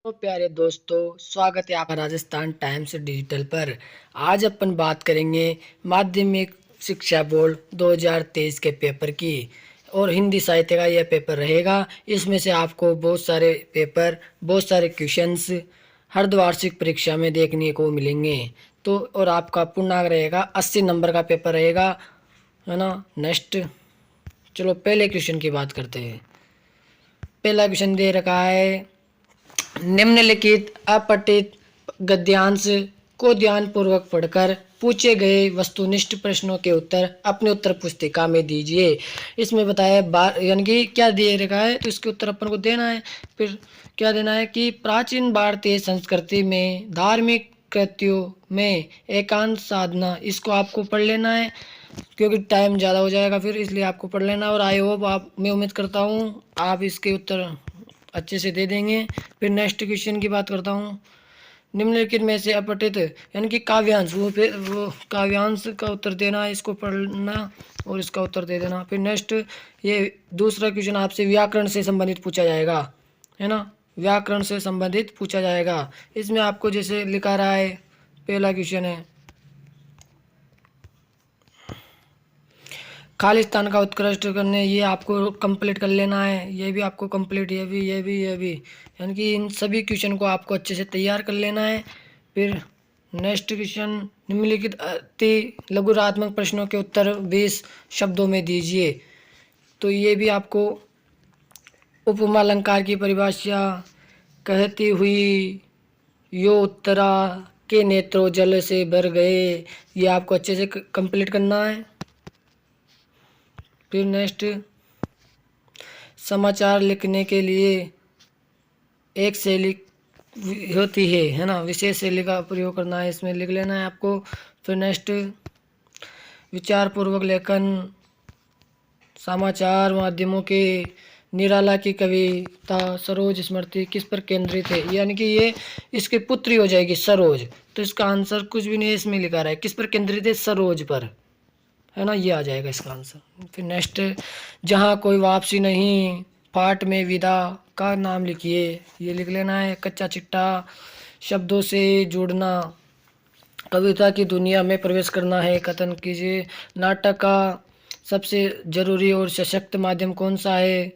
तो प्यारे दोस्तों, स्वागत है आपका राजस्थान टाइम्स डिजिटल पर। आज अपन बात करेंगे माध्यमिक शिक्षा बोर्ड 2023 के पेपर की। और हिंदी साहित्य का यह पेपर रहेगा। इसमें से आपको बहुत सारे पेपर, बहुत सारे क्वेश्चंस अर्धवार्षिक परीक्षा में देखने को मिलेंगे। तो और आपका पूर्णांक रहेगा 80 नंबर का पेपर रहेगा, है ना। नेक्स्ट, चलो पहले क्वेश्चन की बात करते हैं। पहला क्वेश्चन दे रखा है, निम्नलिखित अपठित गद्यांश को ध्यानपूर्वक पढ़कर पूछे गए वस्तुनिष्ठ प्रश्नों के उत्तर अपने उत्तर पुस्तिका में दीजिए। इसमें बताया यानी कि क्या दे रखा है, तो इसके उत्तर अपन को देना है। फिर क्या देना है कि प्राचीन भारतीय संस्कृति में धार्मिक कृत्यों में एकांत साधना, इसको आपको पढ़ लेना है क्योंकि टाइम ज़्यादा हो जाएगा फिर, इसलिए आपको पढ़ लेना। और आई होप आप, मैं उम्मीद करता हूँ आप इसके उत्तर अच्छे से दे देंगे। फिर नेक्स्ट क्वेश्चन की बात करता हूँ। निम्नलिखित में से अपठित यानी कि काव्यांश, वो काव्यांश का उत्तर देना है, इसको पढ़ना और इसका उत्तर दे देना। फिर नेक्स्ट, ये दूसरा क्वेश्चन आपसे व्याकरण से संबंधित पूछा जाएगा, है ना। व्याकरण से संबंधित पूछा जाएगा। इसमें आपको जैसे लिखा रहा है, पहला क्वेश्चन है, खालिस्तान का उत्कृष्ट करने, ये आपको कंप्लीट कर लेना है। ये भी आपको कंप्लीट, ये भी यानी कि इन सभी क्वेश्चन को आपको अच्छे से तैयार कर लेना है। फिर नेक्स्ट क्वेश्चन, निम्नलिखित अति लघुरात्मक प्रश्नों के उत्तर 20 शब्दों में दीजिए। तो ये भी आपको उपमा अलंकार की परिभाषा, कहती हुई यो उत्तरा के नेत्रों जल से भर गए, ये आपको अच्छे से कंप्लीट करना है। फिर नेक्स्ट, समाचार लिखने के लिए एक शैली होती है ना, विशेष शैली का प्रयोग करना है, इसमें लिख लेना है आपको। फिर नेक्स्ट, विचारपूर्वक लेखन समाचार माध्यमों के निराला की कविता सरोज स्मृति किस पर केंद्रित है, यानी कि ये इसकी पुत्री हो जाएगी सरोज। तो इसका आंसर कुछ भी नहीं है, इसमें लिखा रहा है किस पर केंद्रित है, सरोज पर, है ना, ये आ जाएगा इसका आंसर। फिर नेक्स्ट, जहाँ कोई वापसी नहीं, पाठ में विदा का नाम लिखिए, ये लिख लेना है। कच्चा चिट्टा, शब्दों से जुड़ना, कविता की दुनिया में प्रवेश करना है, कथन कीजिए। नाटक का सबसे जरूरी और सशक्त माध्यम कौन सा है,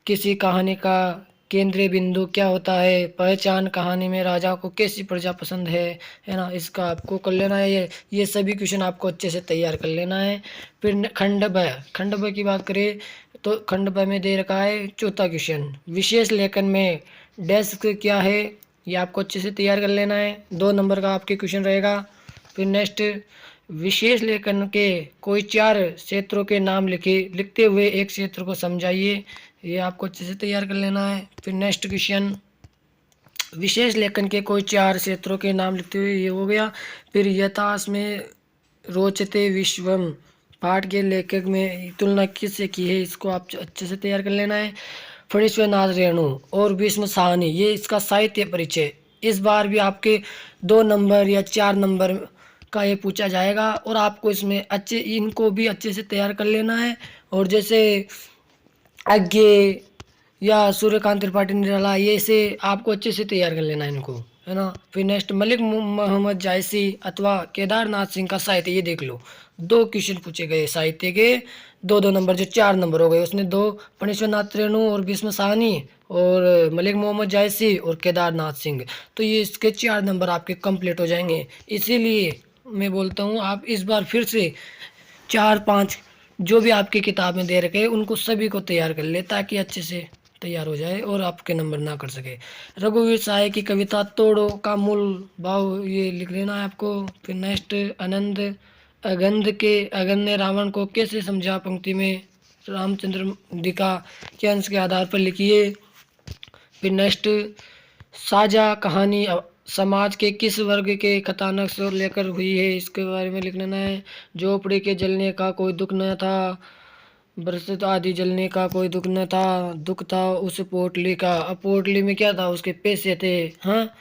किसी कहानी का केंद्रीय बिंदु क्या होता है, पहचान, कहानी में राजा को कैसी प्रजा पसंद है ना, इसका आपको कर लेना है। ये सभी क्वेश्चन आपको अच्छे से तैयार कर लेना है। फिर खंड ब, खंड ब की बात करें तो खंड ब में दे रखा है चौथा क्वेश्चन, विशेष लेखन में डेस्क क्या है, ये आपको अच्छे से तैयार कर लेना है। 2 नंबर का आपके क्वेश्चन रहेगा। फिर नेक्स्ट, विशेष लेखन के कोई 4 क्षेत्रों के नाम लिखते हुए एक क्षेत्र को समझाइए, ये आपको अच्छे से तैयार कर लेना है। फिर नेक्स्ट क्वेश्चन, विशेष लेखन के कोई 4 क्षेत्रों के नाम लिखते हुए, ये हो गया। फिर यथास में रोचते विश्वम पाठ के लेखक में तुलना किससे की है, इसको आप अच्छे से तैयार कर लेना है। फणीश्वर नाथ रेणु और भीष्म साहनी, ये इसका साहित्य परिचय, इस बार भी आपके 2 नंबर या 4 नंबर का ये पूछा जाएगा और आपको इसमें अच्छे, इनको भी अच्छे से तैयार कर लेना है। और जैसे आज्ञे या सूर्यकांत त्रिपाठी निराला, ये से आपको अच्छे से तैयार कर लेना है इनको, है ना। फिर नेक्स्ट, मलिक मोहम्मद जायसी अथवा केदारनाथ सिंह का साहित्य, ये देख लो 2 क्वेश्चन पूछे गए साहित्य के, 2-2 नंबर, जो 4 नंबर हो गए उसने 2, फणीश्वर नाथ रेणु और भीष्म साहनी और मलिक मोहम्मद जायसी और केदारनाथ सिंह। तो ये इसके 4 नंबर आपके कंप्लीट हो जाएंगे। इसीलिए मैं बोलता हूँ आप इस बार फिर से 4-5 जो भी आपकी किताब में दे रखे हैं उनको सभी को तैयार कर ले, ताकि अच्छे से तैयार हो जाए और आपके नंबर ना कर सके। रघुवीर साय की कविता तोड़ो का मूल भाव, ये लिख लेना है आपको। फिर नेक्स्ट, आनंद अगंध के अगंध ने रावण को कैसे समझा, पंक्ति में रामचंद्र दिका के अंश के आधार पर लिखिए। फिर नेक्स्ट, साझा कहानी समाज के किस वर्ग के कथानक से लेकर हुई है, इसके बारे में लिख लेना है। झोपड़ी के जलने का कोई दुख न था, बरसात आदि जलने का कोई दुख न था, दुख था उस पोटली का। अब पोटली में क्या था, उसके पैसे थे, हाँ,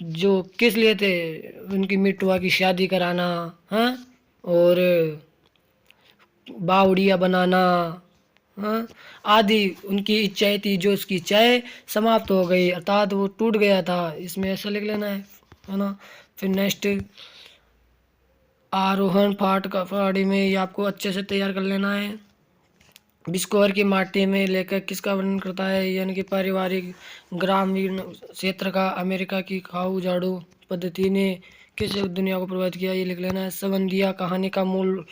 जो किस लिए थे, उनकी मिटुआ की शादी कराना, हाँ, और बावड़िया बनाना, हाँ, आदि उनकी इच्छाएं थी, जो उसकी इच्छाएं समाप्त हो गई, अर्थात वो टूट गया था, इसमें ऐसा लिख लेना है ना। फिर नेक्स्ट, आरोहण पाठ का पहाड़ी में, ये आपको अच्छे से तैयार कर लेना है। बिस्कोर की माटी में लेखक किसका वर्णन करता है, यानी कि पारिवारिक ग्रामीण क्षेत्र का। अमेरिका की खाऊ झाड़ू पद्धति ने किस दुनिया को प्रभावित किया, ये लिख लेना है। संबंधिया कहानी का मूल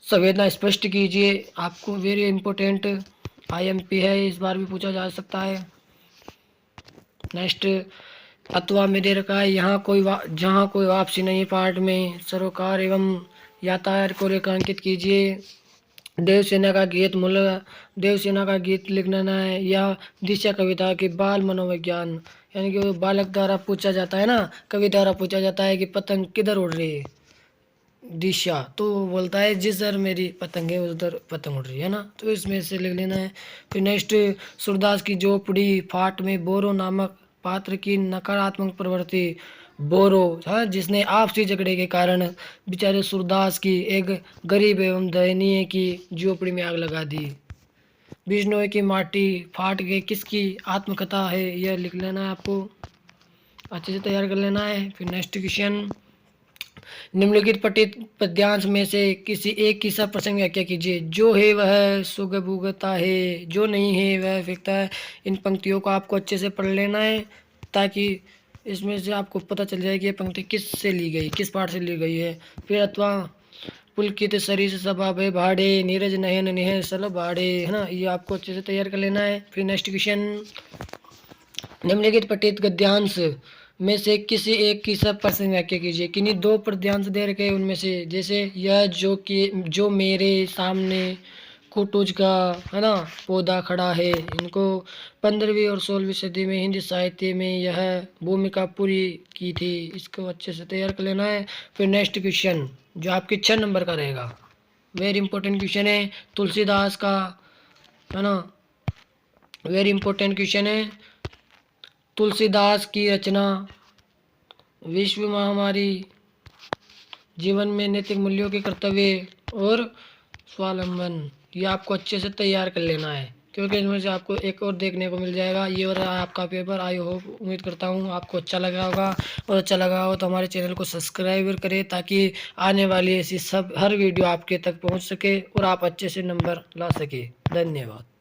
संवेदना स्पष्ट कीजिए, आपको वेरी इंपॉर्टेंट आईएमपी है, इस बार भी पूछा जा सकता है। नेक्स्ट, अथवा में दे रखा है, जहाँ कोई वापसी नहीं, पार्ट में सरोकार एवं यातायात को रेखांकित कीजिए। देवसेना का गीत, मूल देवसेना का गीत लिख लेना है। या दिशा कविता के बाल मनोविज्ञान, यानी कि वो बालक द्वारा पूछा जाता है ना, कवि द्वारा पूछा जाता है कि पतंग किधर उड़ रही है, दिशा, तो वो बोलता है जिस दर मेरी पतंग है उस दर पतंग उड़ रही है ना, तो इसमें से लिख लेना है। फिर नेक्स्ट, सूरदास की झोपड़ी फाट में बोरो नामक पात्र की नकारात्मक प्रवृत्ति। बोरो, हाँ, जिसने आपसी झगड़े के कारण बेचारे सूरदास की, एक गरीब एवं दयनीय की झोपड़ी में आग लगा दी। बिजनौर की माटी फाट गई किसकी आत्मकथा है, यह लिख लेना है, आपको अच्छे से तैयार कर लेना है। फिर नेक्स्ट क्वेश्चन, निम्नलिखित पठित पद्यांश में से किसी एक की सब प्रसंग व्याख्या कीजिए। जो है वह सुगबुगता है, जो नहीं है वह फीकता है। इन पंक्तियों को आपको अच्छे से पढ़ लेना है, ताकि इसमें से आपको पता चल जाए कि ये पंक्ति किस से ली गई, किस पाठ से ली गई है। फिर अथवा, पुलकित सरिस सभावे भाड़े, नीरज नयन नेह सल भाड़े, है ना, ये आपको अच्छे से तैयार कर लेना है। फिर नेक्स्ट क्वेश्चन, निम्नलिखित पठित गद्यांश में से किसी एक की सब प्रसंग व्याख्या कीजिए। किन्हीं दो पद्यांश दे रखे उनमें से, जैसे यह जो मेरे सामने कुटुज का, है ना, पौधा खड़ा है, इनको 15वीं और 16वीं सदी में हिंदी साहित्य में यह भूमिका पूरी की थी, इसको अच्छे से तैयार कर लेना है। फिर नेक्स्ट क्वेश्चन जो आपके 6 नंबर का रहेगा, वेरी इंपॉर्टेंट क्वेश्चन है, तुलसीदास का, है ना, वेरी इंपॉर्टेंट क्वेश्चन है। तुलसीदास की रचना, विश्व महामारी, जीवन में नैतिक मूल्यों के कर्तव्य और स्वावलंबन, ये आपको अच्छे से तैयार कर लेना है, क्योंकि इसमें से आपको एक और देखने को मिल जाएगा। ये और आपका पेपर, आई होप, उम्मीद करता हूँ आपको अच्छा लगा होगा, और अच्छा लगा हो तो हमारे चैनल को सब्सक्राइब करें, ताकि आने वाली ऐसी सब हर वीडियो आपके तक पहुँच सके और आप अच्छे से नंबर ला सके। धन्यवाद।